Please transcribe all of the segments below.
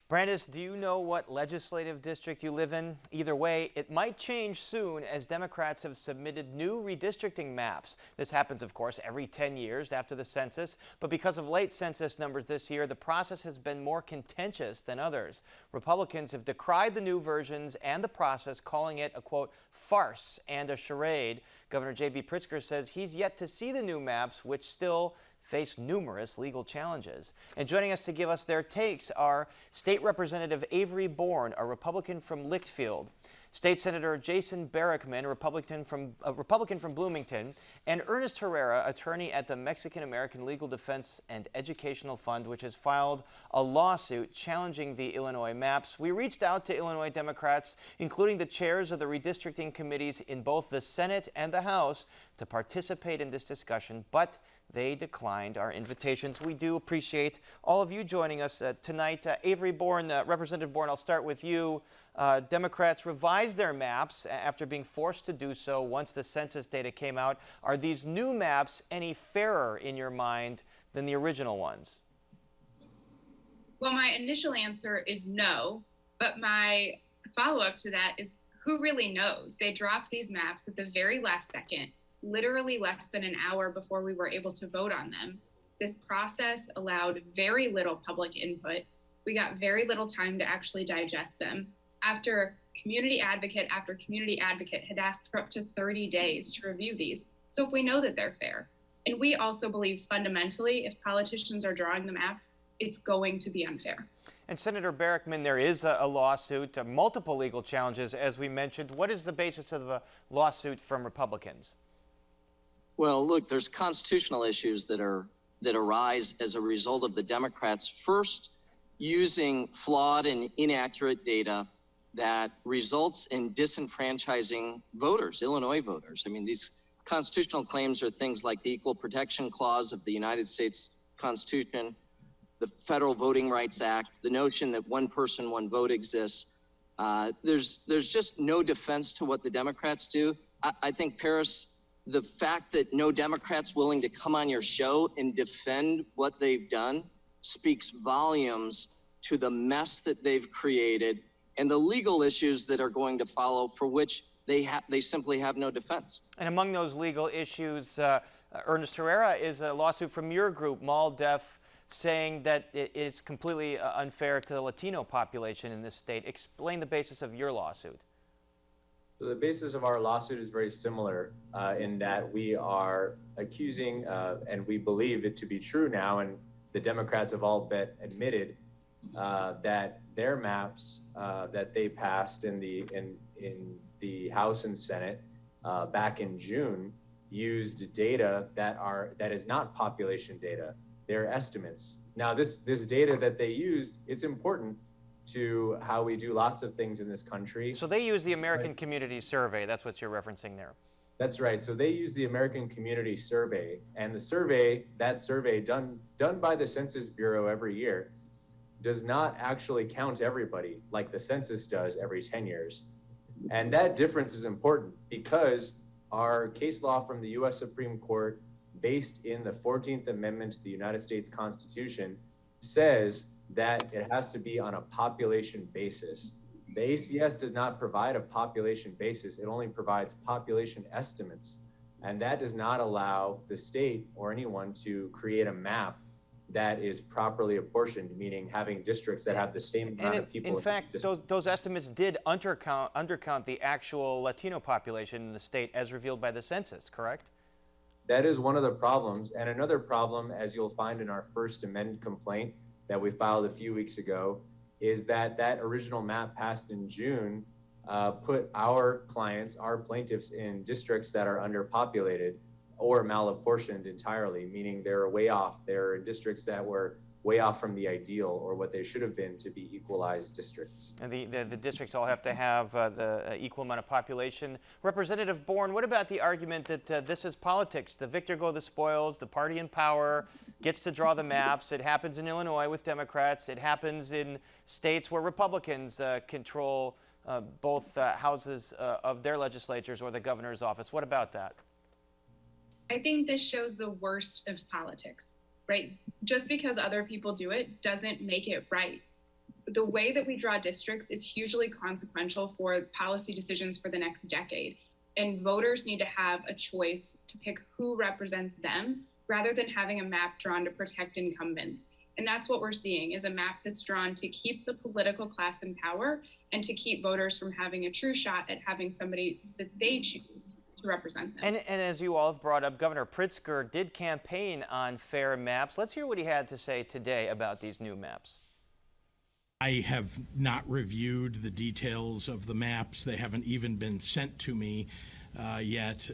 Brandis, do you know what legislative district you live in? Either way, it might change soon as Democrats have submitted new redistricting maps. This happens, of course, every 10 years after the census, but because of late census numbers this year, the process has been more contentious than others. Republicans have decried the new versions and the process, calling it a, quote, farce and a charade. Governor J.B. Pritzker says he's yet to see the new maps, which still face numerous legal challenges. And joining us to give us their takes are State Representative Avery Bourne, a Republican from Litchfield, State Senator Jason Barrickman, a Republican from Bloomington, and Ernest Herrera, attorney at the Mexican-American Legal Defense and Educational Fund, which has filed a lawsuit challenging the Illinois maps. We reached out to Illinois Democrats, including the chairs of the redistricting committees in both the Senate and the House, to participate in this discussion, but they declined our invitations. We do appreciate all of you joining us tonight. Avery Bourne, Representative Bourne, I'll start with you. Democrats revised their maps after being forced to do so once the census data came out. Are these new maps any fairer in your mind than the original ones? Well, my initial answer is no, but my follow-up to that is who really knows? They dropped these maps at the very last second, literally less than an hour before we were able to vote on them. This process allowed very little public input. We got very little time to actually digest them. After community advocate after community advocate had asked for up to 30 days to review these. So if we know that they're fair, and we also believe fundamentally, if politicians are drawing the maps, it's going to be unfair. And Senator Barrickman, there is a lawsuit, multiple legal challenges, as we mentioned. What is the basis of the lawsuit from Republicans? Well, look, there's constitutional issues that arise as a result of the Democrats first using flawed and inaccurate data that results in disenfranchising voters, Illinois voters. I mean, these constitutional claims are things like the Equal Protection Clause of the United States Constitution, the Federal Voting Rights Act, the notion that one person, one vote exists. There's just no defense to what the Democrats do. I think, Paris, the fact that no Democrat's willing to come on your show and defend what they've done speaks volumes to the mess that they've created and the legal issues that are going to follow, for which they simply have no defense. And among those legal issues, Ernest Herrera is a lawsuit from your group, MALDEF, saying that it is completely unfair to the Latino population in this state. Explain the basis of your lawsuit. So the basis of our lawsuit is very similar in that we are accusing, and we believe it to be true now, and the Democrats have all but admitted that their maps that they passed in the House and Senate back in June used data that is not population data. They're estimates. Now, this data that they used, it's important to how we do lots of things in this country. So they use the American Community Survey. That's what you're referencing there. That's right. So they use the American Community Survey, and the survey, that survey done by the Census Bureau every year, does not actually count everybody like the census does every 10 years. And that difference is important because our case law from the U.S. Supreme Court, based in the 14th Amendment to the United States Constitution, says that it has to be on a population basis. The ACS does not provide a population basis. It only provides population estimates. And that does not allow the state or anyone to create a map that is properly apportioned, meaning having districts that have the same amount of people. In fact, those estimates did undercount the actual Latino population in the state as revealed by the census, correct? That is one of the problems. And another problem, as you'll find in our first amended complaint that we filed a few weeks ago, is that original map passed in June put our clients, our plaintiffs, in districts that are underpopulated or malapportioned entirely, meaning they're way off. They're in districts that were way off from the ideal or what they should have been to be equalized districts. And the districts all have to have the equal amount of population. Representative Bourne, what about the argument that this is politics? The victor go the spoils, the party in power gets to draw the maps. It happens in Illinois with Democrats. It happens in states where Republicans control both houses of their legislatures or the governor's office. What about that? I think this shows the worst of politics, right? Just because other people do it doesn't make it right. the way that we draw districts is hugely consequential for policy decisions for the next decade. And voters need to have a choice to pick who represents them rather than having a map drawn to protect incumbents. And that's what we're seeing, is a map that's drawn to keep the political class in power and to keep voters from having a true shot at having somebody that they choose to represent them. And as you all have brought up, Governor Pritzker did campaign on fair maps. Let's hear what he had to say today about these new maps. I have not reviewed the details of the maps. They haven't even been sent to me yet.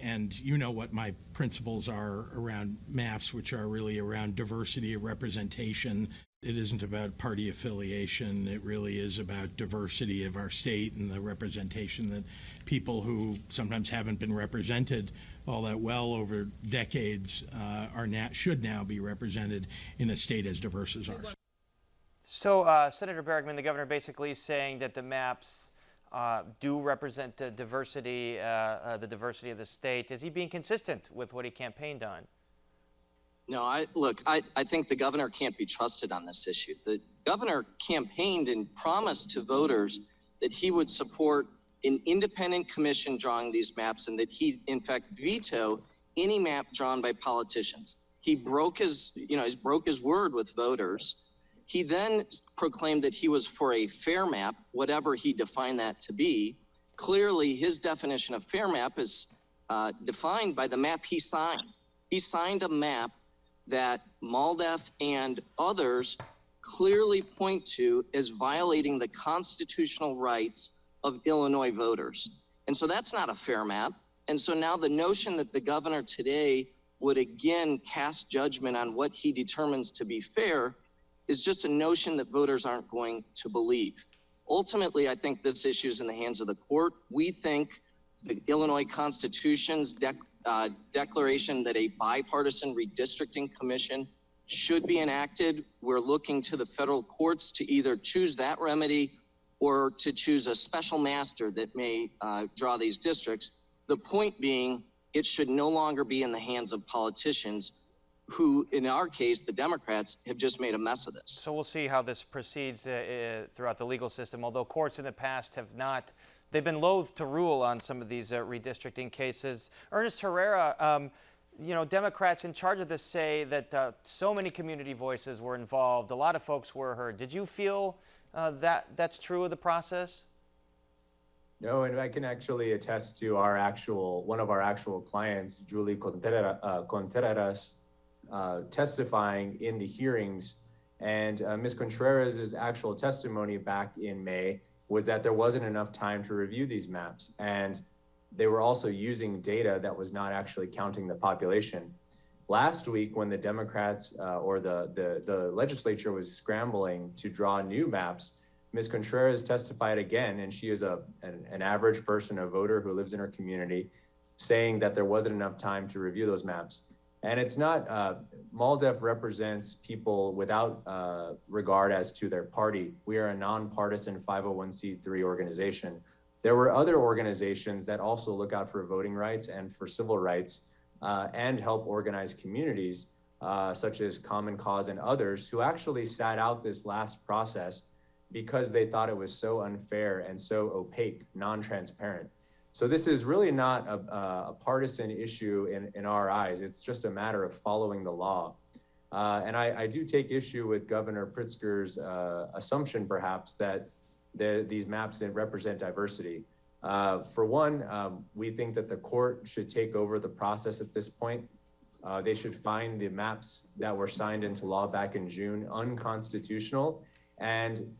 And you know what my principles are around maps, which are really around diversity of representation. It isn't about party affiliation. It really is about diversity of our state and the representation that people who sometimes haven't been represented all that well over decades should now be represented in a state as diverse as ours. So Senator Bergman, the governor, basically saying that the maps do represent the diversity of the state. Is he being consistent with what he campaigned on? No, I think the governor can't be trusted on this issue. The governor campaigned and promised to voters that he would support an independent commission drawing these maps and that he, in fact, veto any map drawn by politicians. He broke his word with voters. He then proclaimed that he was for a fair map, whatever he defined that to be. Clearly, his definition of fair map is defined by the map he signed. He signed a map that MALDEF and others clearly point to as violating the constitutional rights of Illinois voters. And so that's not a fair map. And so now the notion that the governor today would again cast judgment on what he determines to be fair is just a notion that voters aren't going to believe. Ultimately, I think this issue is in the hands of the court. We think the Illinois Constitution's declaration that a bipartisan redistricting commission should be enacted. We're looking to the federal courts to either choose that remedy or to choose a special master that may draw these districts. The point being, it should no longer be in the hands of politicians who, in our case, the Democrats, have just made a mess of this. So we'll see how this proceeds throughout the legal system, although courts in the past have not. They've been loath to rule on some of these redistricting cases. Ernest Herrera, Democrats in charge of this say that so many community voices were involved. A lot of folks were heard. Did you feel that that's true of the process? No, and I can actually attest to one of our actual clients, Julie Contreras, testifying in the hearings. And Ms. Contreras' actual testimony back in May was that there wasn't enough time to review these maps. And they were also using data that was not actually counting the population. Last week, when the Democrats or the legislature was scrambling to draw new maps, Ms. Contreras testified again, and she is an average person, a voter who lives in her community, saying that there wasn't enough time to review those maps. And it's not, MALDEF represents people without regard as to their party. We are a nonpartisan 501c3 organization. There were other organizations that also look out for voting rights and for civil rights and help organize communities, such as Common Cause and others, who actually sat out this last process because they thought it was so unfair and so opaque, non-transparent. So this is really not a partisan issue in our eyes. It's just a matter of following the law. And I do take issue with Governor Pritzker's assumption, perhaps, that these maps represent diversity. For one, we think that the court should take over the process at this point. They should find the maps that were signed into law back in June unconstitutional. And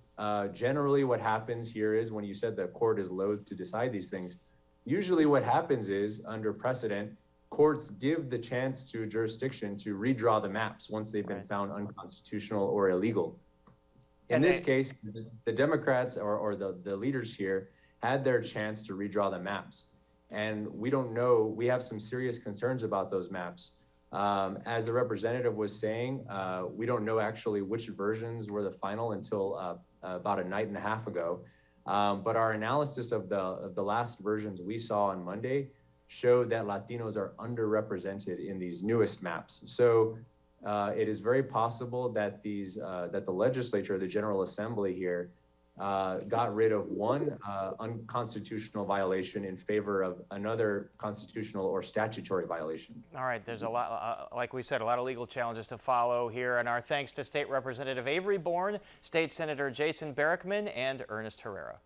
generally what happens here is, when you said the court is loath to decide these things, usually what happens is, under precedent, courts give the chance to jurisdiction to redraw the maps once they've been found unconstitutional or illegal. In this case, the Democrats or the leaders here had their chance to redraw the maps. And we don't know, we have some serious concerns about those maps. As the representative was saying, we don't know actually which versions were the final until about a night and a half ago. But our analysis of the last versions we saw on Monday showed that Latinos are underrepresented in these newest maps. So it is very possible that that the legislature, the General Assembly here, got rid of one unconstitutional violation in favor of another constitutional or statutory violation. All right, there's a lot, like we said, a lot of legal challenges to follow here, and our thanks to State Representative Avery Bourne, State Senator Jason Barackman, and Ernest Herrera.